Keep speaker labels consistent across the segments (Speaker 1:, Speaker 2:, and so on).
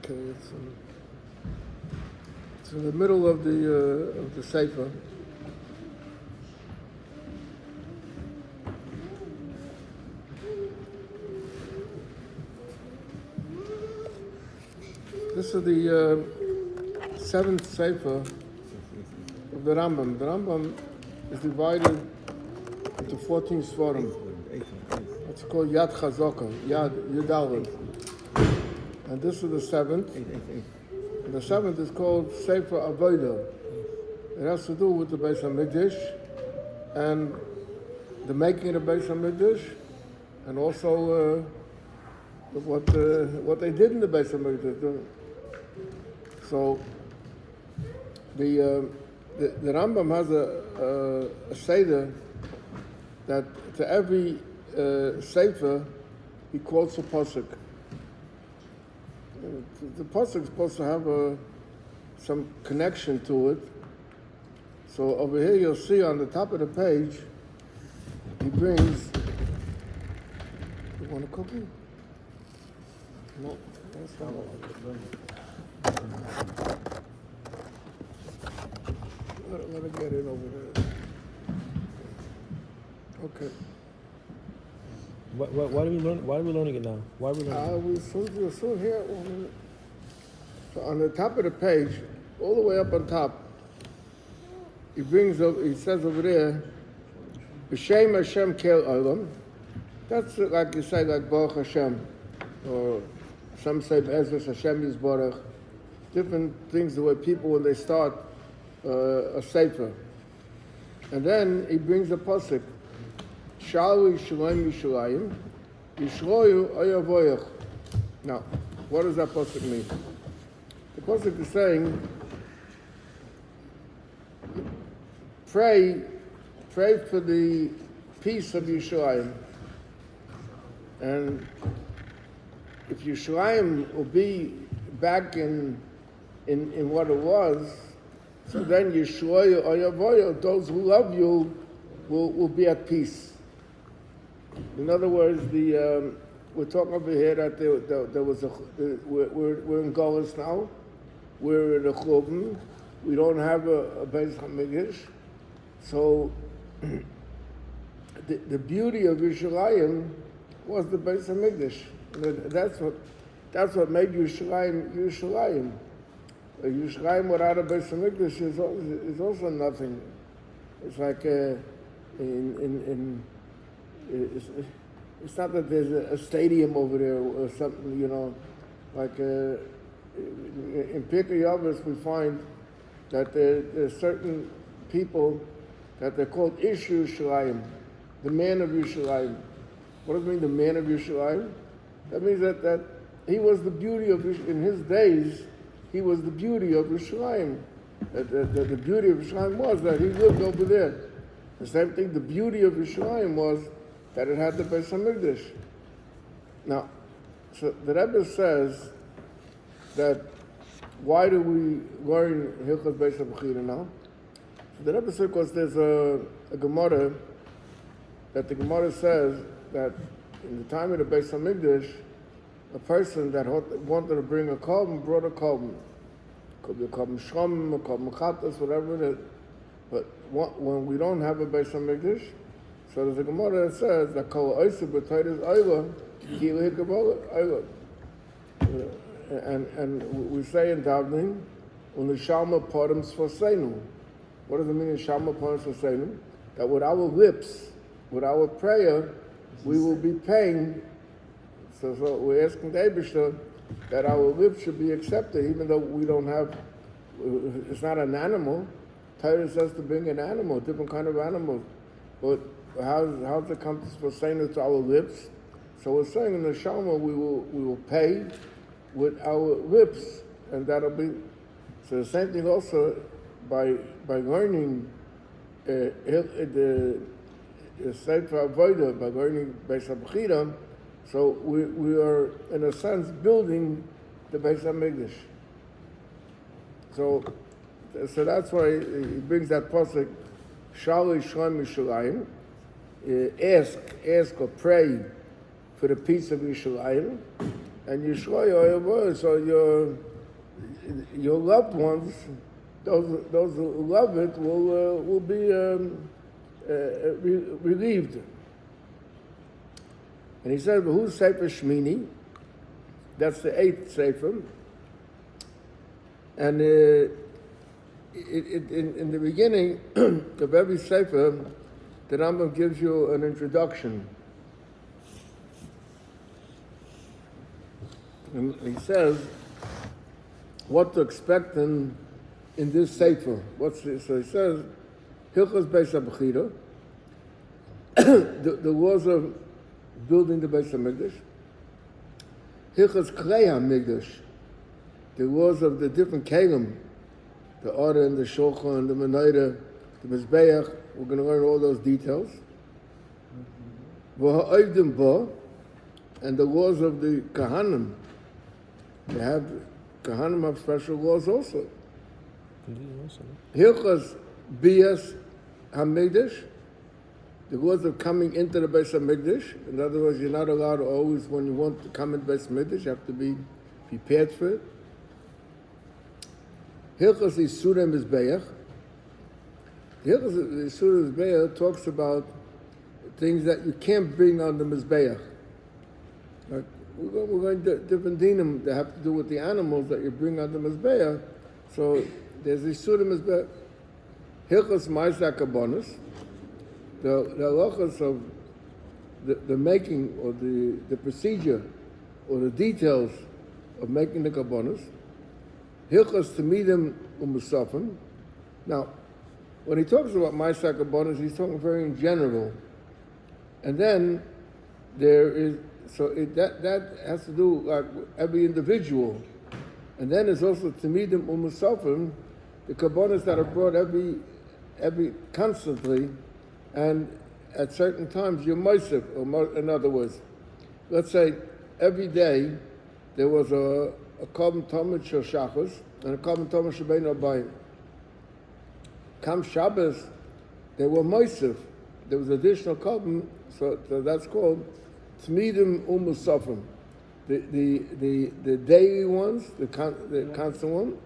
Speaker 1: Okay, it's in the middle of the sefer. This is the seventh sefer of the Rambam. The Rambam is divided into 14 svarim. It's called Yad Chazaka, Yad Yudalid. And this is the seventh. And the seventh is called Sefer Avodah. It has to do with the Beis HaMikdash and the making of the Beis HaMikdash, and also what they did in the Beis HaMikdash. So the Rambam has a seder that to every sefer he quotes a pasuk. The pasuk is supposed to have some connection to it. So over here you'll see on the top of the page he brings. You want a cookie? No, that's not what let her get it over there. Okay.
Speaker 2: Why are we learning it now? Why are we learning
Speaker 1: We'll soon hear it. 1 minute. So on the top of the page, all the way up on top, he says over there, B'Shem Hashem Kel Olam. That's like you say, like Baruch Hashem, or some say Be'ezus Hashem Yisborach. Different things the way people when they start a sefer. And then he brings a pasuk. Shalu Yishalayim Yishalayim, Yishloyu Oyavoyach. Now, what does that pasuk mean? The pasuk is saying, pray for the peace of Yishalayim. And if Yishalayim will be back in what it was, so then Yishloyu Oyavoyach, those who love you will be at peace. In other words, we're talking over here that there was we're in Golis now. We're in a Churban. We don't have a Beis HaMikdash. So the beauty of Yerushalayim was the Beis HaMikdash. That's what made Yerushalayim Yerushalayim. Yerushalayim without a Beis HaMikdash is also nothing. It's like it's not that there's a stadium over there or something, like in Pirkei Avos we find that there's certain people that they're called Ish Yerushalayim, the man of Yerushalayim. What does it mean, the man of Yerushalayim? That means that he was the beauty of, in his days, he was the beauty of Yerushalayim. The beauty of Yerushalayim was that he lived over there. The same thing, the beauty of Yerushalayim was that it had the Beis HaMikdash. Now, so the Rebbe says that why do we learn Hilchos Beis HaBchira now? So the Rebbe says because there's a Gemara that the Gemara says that in the time of the Beis HaMikdash, a person that wanted to bring a korban brought a korban. Could be a korban shcham, a korban chatas, whatever it is. But when we don't have a Beis HaMikdash, so there's a Gemara that says that kol oiseh b'teiras oila ki lehikabol oila. And we say in davening, u'nishalma porim sfoseinu. What does it mean, nishalma porim sfoseinu? That with our lips, with our prayer, we will be paying. So we're asking the Eibishter that our lips should be accepted, even though we don't have. It's not an animal. Torah says to bring an animal, different kind of animal, but how's it come to saying it to our lips? So we're saying in the Shama we will pay with our lips, and that'll be. So the same thing also by learning the Sefer Avodah, by learning Beis HaBchira, so we are in a sense building the Beis HaMikdash. So that's why he brings that pasuk, Shalu Yishalayim Yishalayim, ask or pray for the peace of Yerushalayim, and Yishroya, so your loved ones, those who love it, will be relieved. And he said, "Who's Sefer Shmini?" That's the 8th Sefer. And in the beginning of every Sefer, the Rambam gives you an introduction. And he says what to expect in this Sefer. So he says, Hilchos Beis HaBchira, the laws of building the Beis HaMikdash. Hilchos Klei HaMikdash, the laws of the different kelim, the Orah and the Shulchan, the Menorah, the Mizbeach. We're going to learn all those details. V'ha'oivdim ba, and the laws of the Kahanim. Kahanim have special laws also. Hilchos Bias HaMikdash, the laws of coming into the Beis HaMikdash. In other words, you're not allowed to always, when you want to come into Beis HaMikdash, you have to be prepared for it. Hilchos Isurei Mizbeach. The Hilchos Isurei Mizbeach talks about things that you can't bring on the Mizbeach. Like, we're going to different dinim that have to do with the animals that you bring on the Mizbeach. So there's Isurei Mizbeach. Hilchos Ma'aseh HaKabonos, the halachos of the making or the procedure or the details of making the kabonos. Hilchos Tamidim Umusafim. Now, when he talks about Ma'aseh HaKabonos, he's talking very in general. And then there is, that has to do like with every individual. And then there's also Tamidim Umusafim, the kabonos that are brought every constantly, and at certain times you're moisef. In other words, let's say every day there was a korban tamid shel shachos and a korban tamid shel bein abayim. Kam Shabbos, they were moisef. There was additional korban, so that's called tmidim umusafim. The daily ones, the constant one,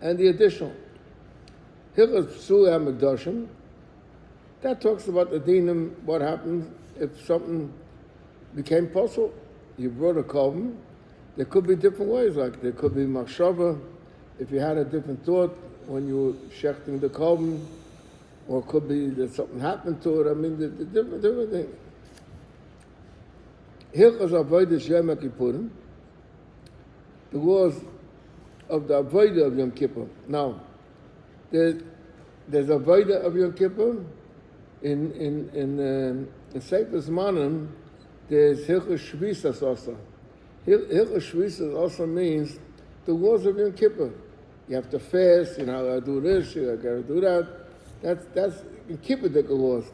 Speaker 1: and the additional. Hilchos Psulei HaMikdashim, that talks about the dinim, what happens if something became possible. You brought a korban. There could be different ways, like there could be machshava, if you had a different thought when you were shechting the korban, or it could be that something happened to it. I mean, the different things. Hilchos Avodas Yom Kippurim, the laws of the avodah of Yom Kippur. Now, there's avodah of Yom Kippur. In Sefer Zmanim, there's Hilchos Shvisas also. Hilchos Shvisas also means the laws of Yom Kippur. You have to fast, you know, do this, you got to do that. That's in Kippur laws.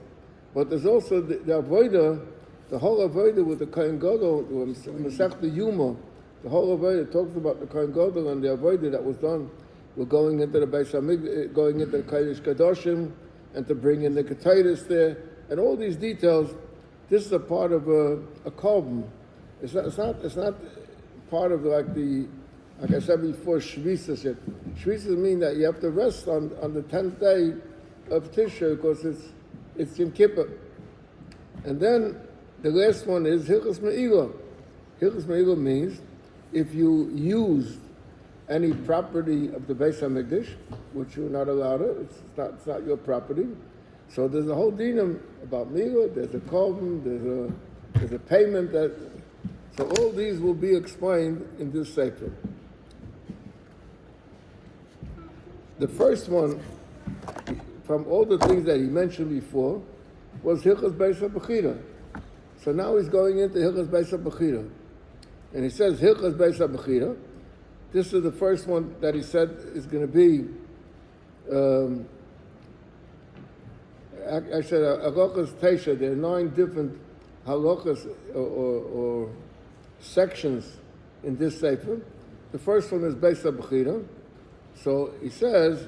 Speaker 1: But there's also the avodah, the whole avodah with the Kohen Gadol, Masechta Yuma. The whole avodah talks about the Kohen Gadol and the avodah that was done. We're going into the Beis HaMikdash, going into the Kodesh Kadoshim, and to bring in the Ketaitis there, and all these details. This is a part of a korban. It's not part of like I said before, Shvisas. Shvisas mean that you have to rest on the 10th day of Tishrei because it's Yom Kippur. And then the last one is Hilchos Me'ilah. Hilchos Me'ilah means if you use any property of the Beis HaMikdash, which you're not allowed to, it's not your property. So there's a whole dinam about Milah, there's a korban, there's a payment so all these will be explained in this sefer. The first one, from all the things that he mentioned before, was Hilchos Beis HaBchira. So now he's going into Hilchos Beis HaBchira. And he says Hilchos Beis HaBchira. This is the first one that he said is going to be, I said, halachos teisha. There are 9 different halachos or sections in this sefer. The first one is Beis HaBchira. So he says,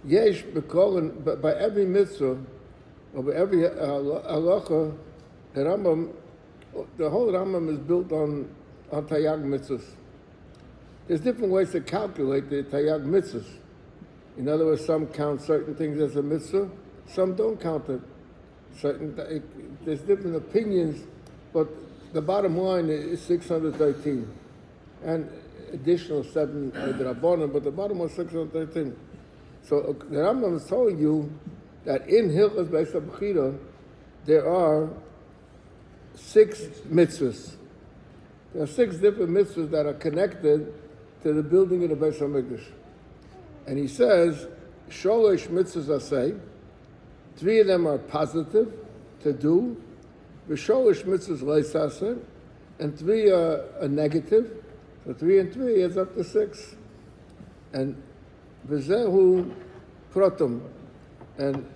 Speaker 1: yesh b'kol, by every mitzvah, or by every halacha, the Rambam the whole Rambam is built on Taryag mitzvahs. There's different ways to calculate the Taryag mitzvahs. In other words, some count certain things as a mitzvah, some don't count it. There's different opinions, but the bottom line is 613. And additional 7 Rabbanan, but the bottom was 613. So the Rambam is telling you that in Hilchos Beis HaBchira, there are 6 mitzvahs. There are 6 different mitzvahs that are connected to the building of the Beis HaMikdash. And he says, Sholosh mitzvahs asay, 3 of them are positive, to do, V'sholosh mitzvahs leisaseh, and 3 are negative, so 3 and 3 is up to 6. And V'zehu protum, and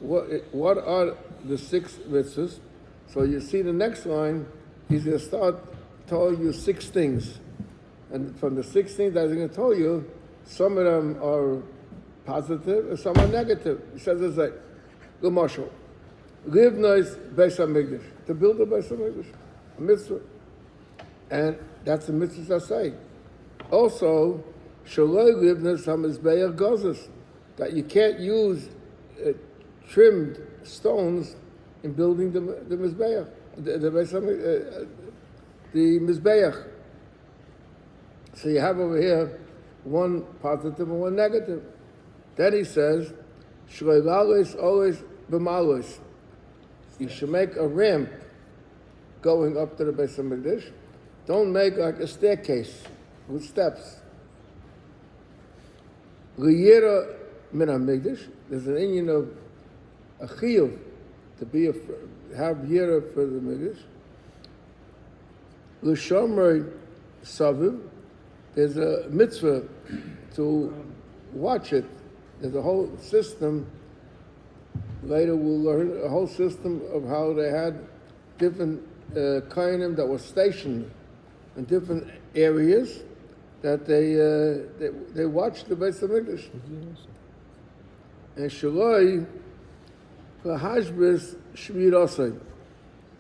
Speaker 1: what are the 6 mitzvahs? So you see the next line, he's going to start telling you 6 things. And from the 6 things that he's going to tell you, some of them are positive and some are negative. He says it's like, good marshal, live nice Beis HaMikdash, to build a Beis HaMikdash, a mitzvah. And that's the mitzvah I say. Also, shaloi live nice HaMizbeach gozes, that you can't use trimmed stones in building the Mizbeach, the Mizbeach. So you have over here 1 positive and 1 negative. Then he says, Shloilalis always b'malos. You should make a ramp going up to the Beis HaMikdash. Don't make like a staircase with steps. L'yira min HaMikdash. There's an Indian of a chiyuv to have yira for the Mikdash. L'shomer saviv. There's a mitzvah to watch it. There's a whole system. Later we'll learn a whole system of how they had different kainim that were stationed in different areas that they watched the Beis HaMikdash. And shaloi lahashbis shmirosai.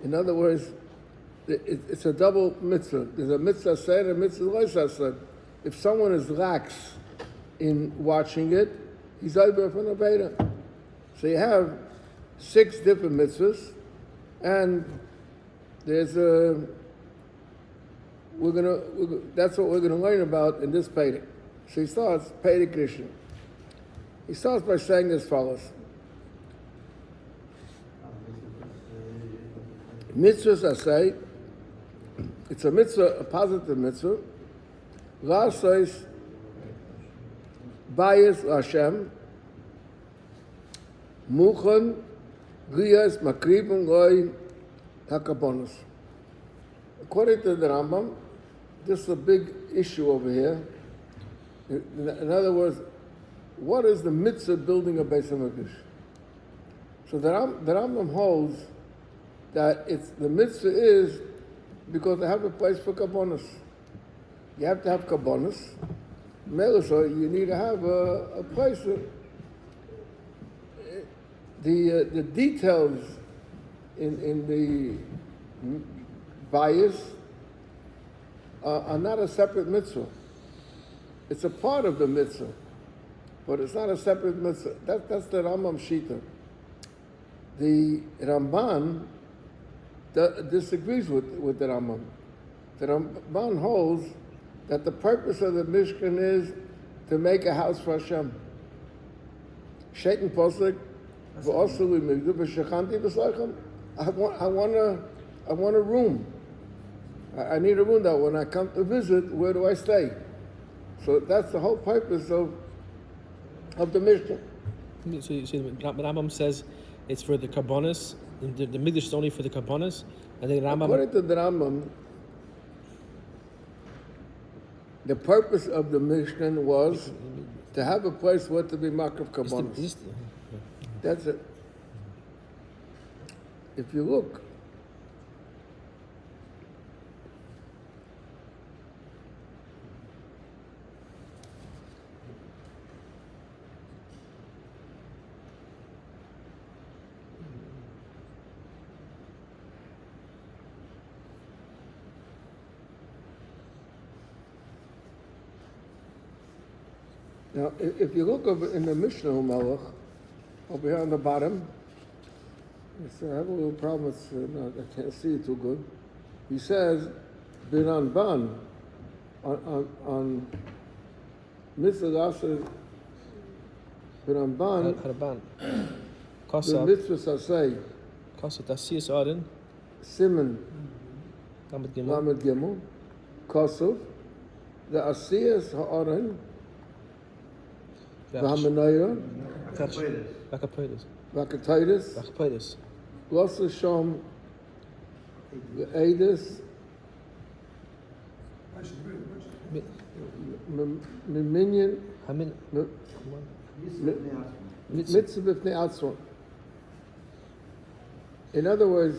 Speaker 1: In other words, it's a double mitzvah. There's a mitzvah said and a mitzvah loisasad. If someone is lax in watching it, he's over from a beta. So you have 6 different mitzvahs, and there's that's what we're gonna learn about in this Pedic. So he starts Pedic Krishna. He starts by saying as follows: mitzvahs asay. It's a mitzvah, a positive mitzvah. La says bayis Hashem muchan riyas makribim loy hakabonos. According to the Rambam, this is a big issue over here. In other words, what is the mitzvah building a Beis HaMikdash? So the Rambam holds that the mitzvah is because they have a place for kabbonos. You have to have kabbonos. So you need to have a place. The details in the bias are not a separate mitzvah. It's a part of the mitzvah, but it's not a separate mitzvah. That's the Rambam Shita. The Ramban disagrees with the Rambam. The Ramban holds that the purpose of the Mishkan is to make a house for Hashem. Shaitan Posek, v'oselu migdu v'shechanti v'sleichem. I want a room. I need a room that when I come to visit, where do I stay? So that's the whole purpose of the Mishkan.
Speaker 2: So the Rambam says it's for the kabbonos. The Mikdash is only for the kabbonos, and the Rambam.
Speaker 1: According to the Rambam, the purpose of the Mishkan was to have a place where to be marked of kabbonos. That's it. If you look, Now, if you look over in the Mishnah Melech, over here on the bottom, I have a little problem. I can't see it too good. He says, "Biranban on mitzvah Biranban
Speaker 2: Harban.
Speaker 1: the
Speaker 2: Kosav.
Speaker 1: mitzvah sasei
Speaker 2: Kosav. Tasiyas Arin.
Speaker 1: siman
Speaker 2: Lamed Gimel.
Speaker 1: lamed gimel kosov the asiyas ha'aron v'hamanayah
Speaker 2: Vakapoides.
Speaker 1: v'akataytis
Speaker 2: Vakapoides.
Speaker 1: Los Shom the Adis Miminian
Speaker 2: Hamin.
Speaker 1: Mitzvah B'fnei Atzron. In other words,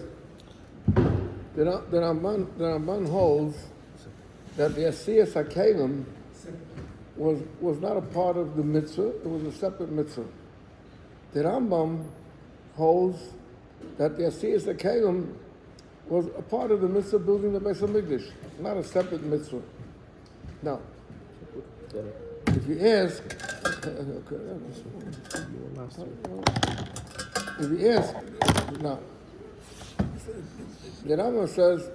Speaker 1: the Ramban holds that the Asiyas HaKelim was not a part of the mitzvah, it was a separate mitzvah. The Rambam holds that the Asiyas HaKelim was a part of the mitzvah building the Beis HaMikdash, not a separate mitzvah. Now, if you ask, now, the Rambam says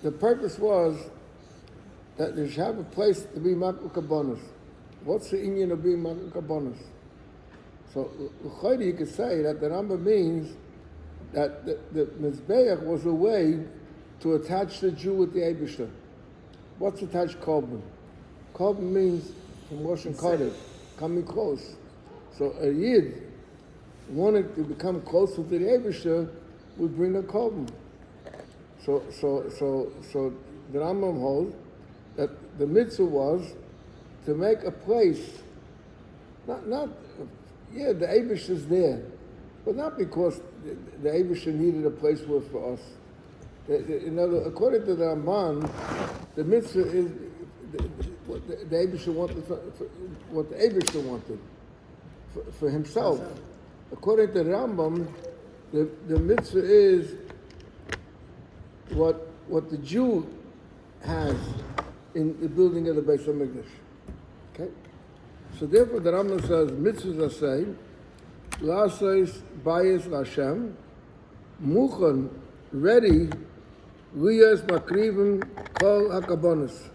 Speaker 1: the purpose was that you should have a place to be Makul Kabbonos. What's the inyan of being Makul Kabbonos? So, you could say that the Rambam means that the Mizbeach was a way to attach the Jew with the Eibishter. What's attached Korban? Korban means, from Rosh Kodesh, coming close. So a Yid wanted to become closer to the Eibishter would bring a Korban. So the Rambam holds that the mitzvah was to make a place, the Eibishter's there, but not because the Eibishter needed a place for us. According to the Ramban, the mitzvah is what the Eibishter wanted, what the Eibishter wanted for himself. According to the Rambam, the mitzvah is what the Jew has in the building of the Beis HaMikdash. Okay? So therefore the Rambam says, mitzvahs are saying, L'asais bayis l'Hashem, muchan, ready, liyas makrivim kol hakabonis.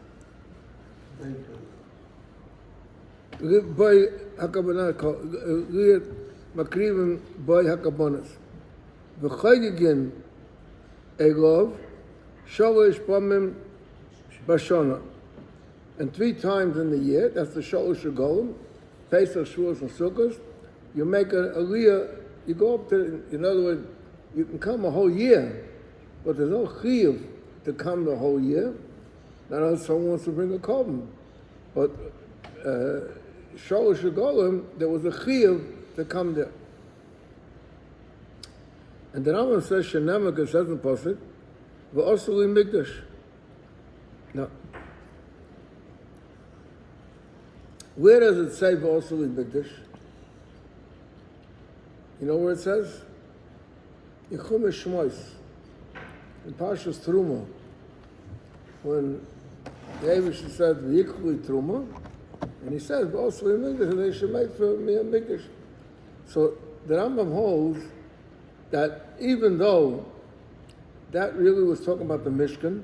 Speaker 1: By hakabonis, liyas makrivim by hakabonis. V'chaygigin elov, shalosh pamim bashana. And 3 times in the year, that's the shalosh regolim, Pesach, Shavuos, and Sukkot, you make a aliyah, you go up to, in other words, you can come a whole year, but there's no chiyuv to come the whole year. Not unless someone wants to bring a korban. But Shalosh Regolim, there was a chiyuv to come there. And the Rambam says, Shenemah, it says in Pasuk, V'osuli Mikdash. Now, where does it say V'osuli Mikdash? You know where it says? In Chumash Shmois, in Parshas Truma, when the Eivish said V'yikli Truma, and he says also in Mikdash, they should make for me a Mikdash. So the Rambam holds that even though that really was talking about the Mishkan,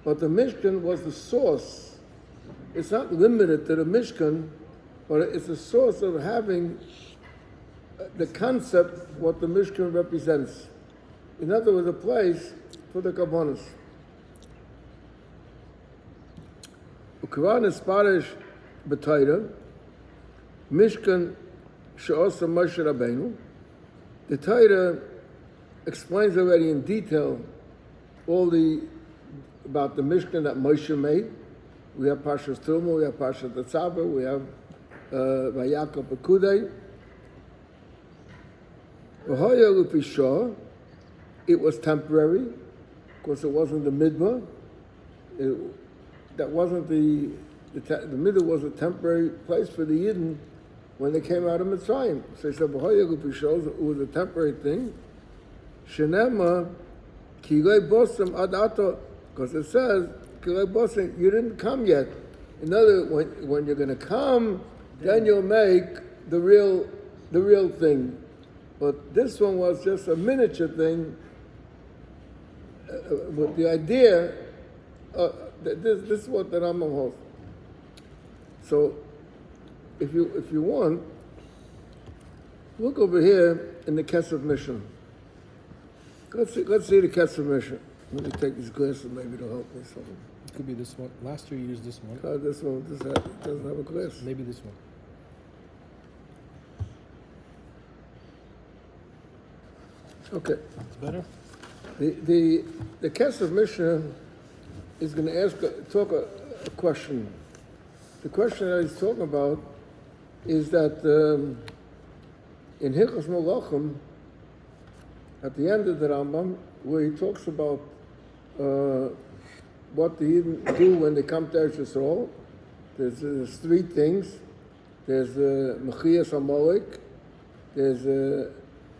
Speaker 1: but the Mishkan was the source. It's not limited to the Mishkan, but it's a source of having the concept, what the Mishkan represents. In other words, a place for the Kabbonis. Ukran is Parish B'Torah, Mishkan She'osa Moshe Rabbeinu. The Torah explains already in detail all about the Mishkan that Moshe made. We have Parshas Truma, we have Parshas Tetzaveh, we have Vayakov Pekudei. It was temporary, because it wasn't the midbar. That wasn't the midbar was a temporary place for the Yidden when they came out of Mitzrayim. So he said, it was a temporary thing. Shenema kilei bosam ad ato, because it says kilei bosam, you didn't come yet. In other words, when you're going to come, then you'll make the real thing. But this one was just a miniature thing with the idea. This is what the Rambam holds. So, if you want, look over here in the Kesef Mishnah. Let's see the Kesef Mishnah. Let me take these glasses, maybe it'll help me something.
Speaker 2: It could be this one. Last year you used this one.
Speaker 1: This one doesn't have a glass.
Speaker 2: Maybe this one.
Speaker 1: Okay.
Speaker 2: It's better?
Speaker 1: The Kesef Mishnah is going to talk a question. The question that he's talking about is that in Hilchos Molachim, at the end of the Rambam, where he talks about what the Yidden do when they come to Eretz Yisrael, there's three things. There's Mechias Amalek, there's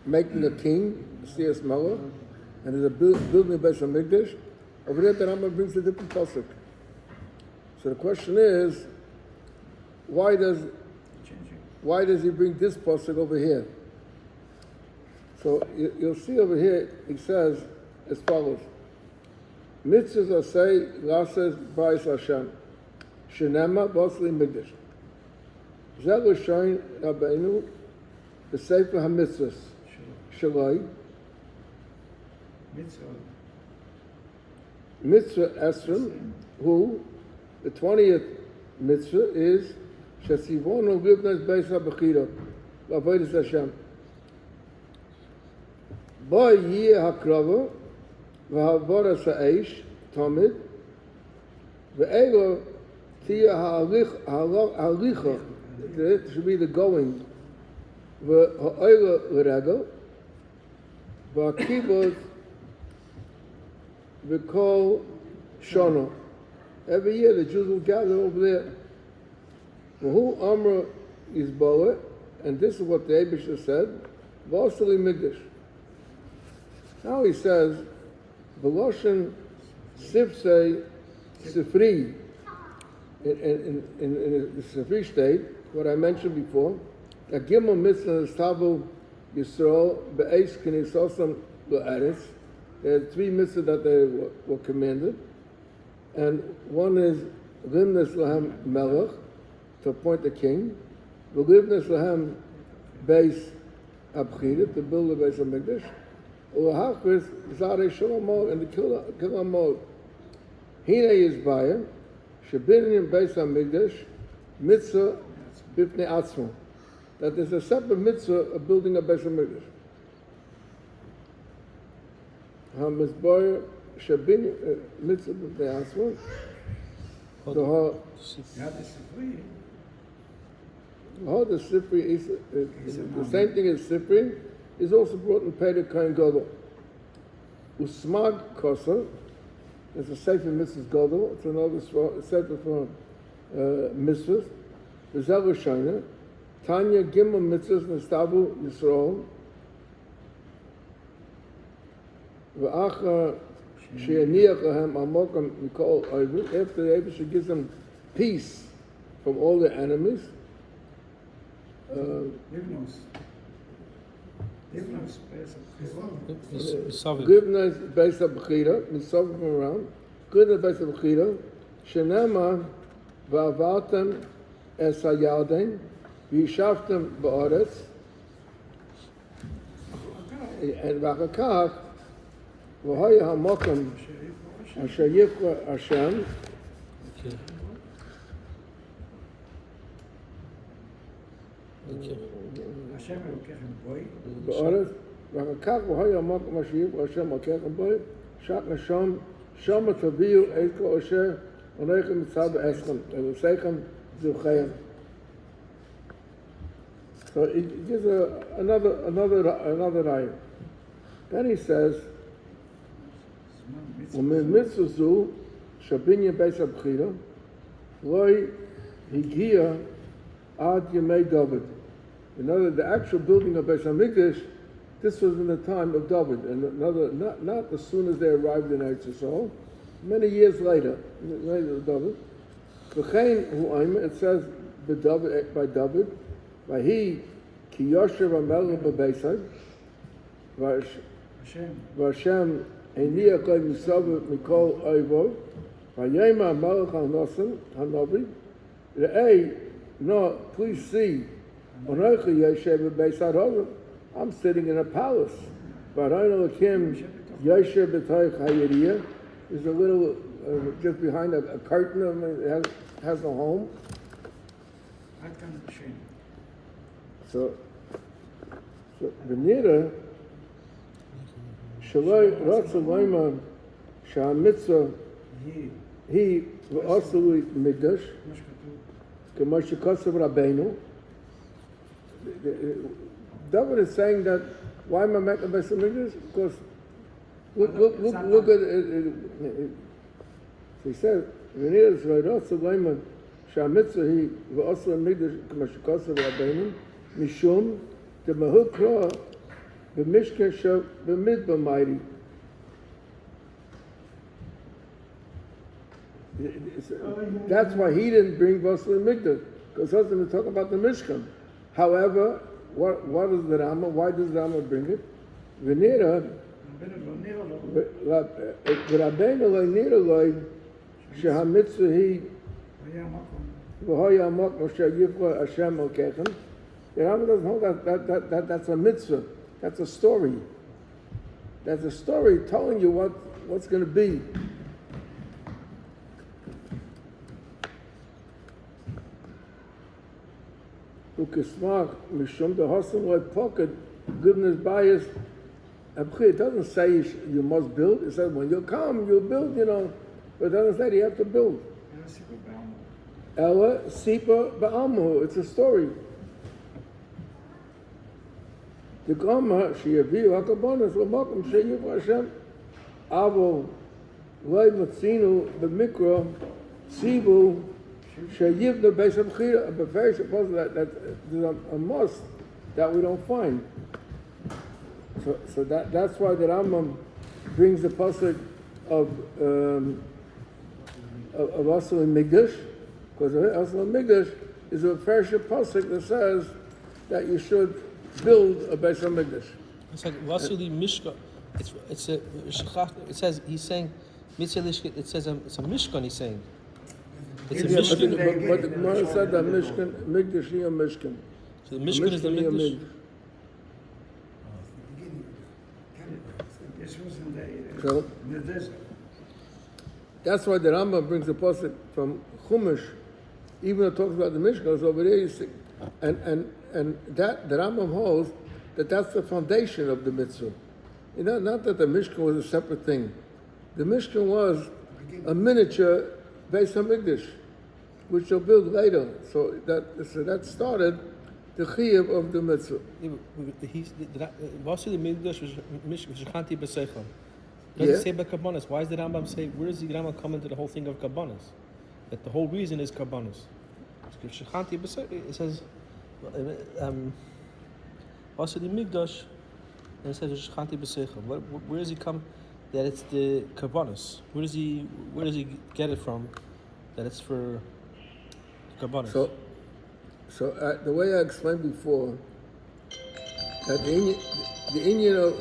Speaker 1: making a king, Siyas Melech, and there's a building a Beis HaMikdash. Over there, the Rambam brings a different pasuk. So the question is, why does he bring this pasuk over here? So you'll see over here, he says as follows: Mitzvahs asay lases b'ayis Hashem, shenema b'asli mikdash. Zeh l'shayin Rabbeinu b'sefer hamitzvahs shalai. Mitzvah Esrim, who the 20th mitzvah is Shesivonu Livnas Beis HaBechira L'Avodas Hashem. Ba Yeh HaKrava V'Havodas HaEish Tamid V'Elo Tia Ha'alicha, it should be the going, V'Ha'oila L'Regel V'Akibot V'Kol Shana. Every year the Jews will gather over there. Who Amra is Boa, and this is what the Eibusha said, Vasili Migdash. Now he says, Veloshin Sifsei Sifri, in the Sifri state, what I mentioned before, that Gimel Mitzvah Stavu Yisrael Be'ez Knisosam Be'eretz. There are three mitzvahs that they were commanded, and one is Limnas Lahem Melech, to appoint a king, Limnas Lahem Beis Abchira, to build the Beis HaMikdash, Ulahachris Zarei Shalom and the Kilam Mod. Hine is Bayim, Shebinim Beis HaMikdash, Mitzvah Bifnei Atzmo. That there's a separate mitzvah of building a Beis HaMikdash. HaMizboyer Shebinim Mitzvah Bifnei Atzmo. The Sifri is the same thing as Sifri is also brought in Peder Kain Gadol. Usmag Kosa is a Sefer Mitzvahs Gadol. It's another Sefer for Mitzvahs. The Zever Shaina Tanya Gimel Mitzvahs Nestavu Yisrael. V'acha she'aniach lahem amokam mikol oivim. After the Eibusha gives them peace from all their enemies. Givnas Beis HaBechira, Misovim around. Givnas Beis HaBechira, Shenema v'avartem es hayarden, v'yishavtem ba'aretz, and v'achakach v'hoya hamokam asher yifra Hashem. בארץ, ואחר כך והיה המקום אשר יברא השם לקחם בו, שק השם, שם תביאו את כל אשר הולכם מצד עשכם, ולעשיכם זוכיהם. So it gives another rhyme. Then he says, ומיtzvah זו, שבניין בית הבחירה, לא הגיע עד ימי דוד. In other words, the actual building of Beis HaMikdash, this was in the time of David, and not as soon as they arrived in Eretz Yisrael, many years later of David. It says by David, by he ki yoshev hamelech bebeisai, v'Hashem heniach lo misav mikol oivov, v'yema hamelech hanosim hanovi, re'ei, no, please see, onochi yoshev bebeisai hozim, I'm sitting in a palace. V'arayna lakim yoshev b'toich hayiriyah, there's a little, just behind a curtain, it has no home. So Venira Shaloi Ratza Loima Sha'amitzah He V'Asuli Migdash K'Moshe Kosev Rabbeinu. David is saying that why am I making a Beis Hamikdash? Because look at it. He says Venira Shaloi Ratza Loima Sha'amitzah He V'Asuli Migdash K'Moshe Kosev Rabbeinu Mishum the Mahukra, the Mishkan Shab, the Midbar Mighty. That's why he didn't bring Vasily Migdal, because he was talk about the Mishkan. However, what is the Rama? Why does the Rama bring it? Venira, Rabbeinu lo nira lo, shehamitzu hi, v'hoya amok moshe yivra Hashem okechem. The Rama doesn't hold that's a mitzvah. That's a story. That's a story telling you what's going to be. Ukismach mishum dehosim loy pocket goodness bias. It doesn't say you must build. It says when you come, you'll build. But it doesn't say you have to build. Ella sipa ba'almu. It's a story. The Gama sheyaviu hakabonos l'makom sheyiv Hashem avo loy matzinu b'mikra sivu sheyiv the Beis Hamikdash. But very supposed that there's a must that we don't find. So that's why the Rambam brings the pasuk of Asal Migdash, because Asal Migdash is a fair pasuk that says that you should build a Beis Hamikdash.
Speaker 2: It's like Vasily Mishka. It says he's saying Mitzvah. It says it's a Mishkan. He's saying it's a Mishkan.
Speaker 1: But the Gemara said that Mishkan Migdash is a Mishkan.
Speaker 2: So the Mishkan is the Migdash.
Speaker 1: So that's why the Rambam brings the pasuk from Chumash, even though it talks about the Mishkan. Over there, you see, and that the Rambam holds that that's the foundation of the mitzvah. Not that the Mishkan was a separate thing. The Mishkan was a miniature Beis Hamikdash, which they'll build later. So that started the chiyuv of the mitzvah.
Speaker 2: Vasily Migdash was Shechanti B'Seichel. Doesn't say about Kabbanis. Why does the Rambam say? Where does the Rambam come into the whole thing of Kabbanis? That the whole reason is Kabbanis. Shechanti B'Seichel. It says. Vasily Migdash, and it says Shechanti B'Seichel. Where does he come? That it's the Kabbanis. Where does he get it from? That it's for Kabbanis.
Speaker 1: So the way I explained before, that the Indian of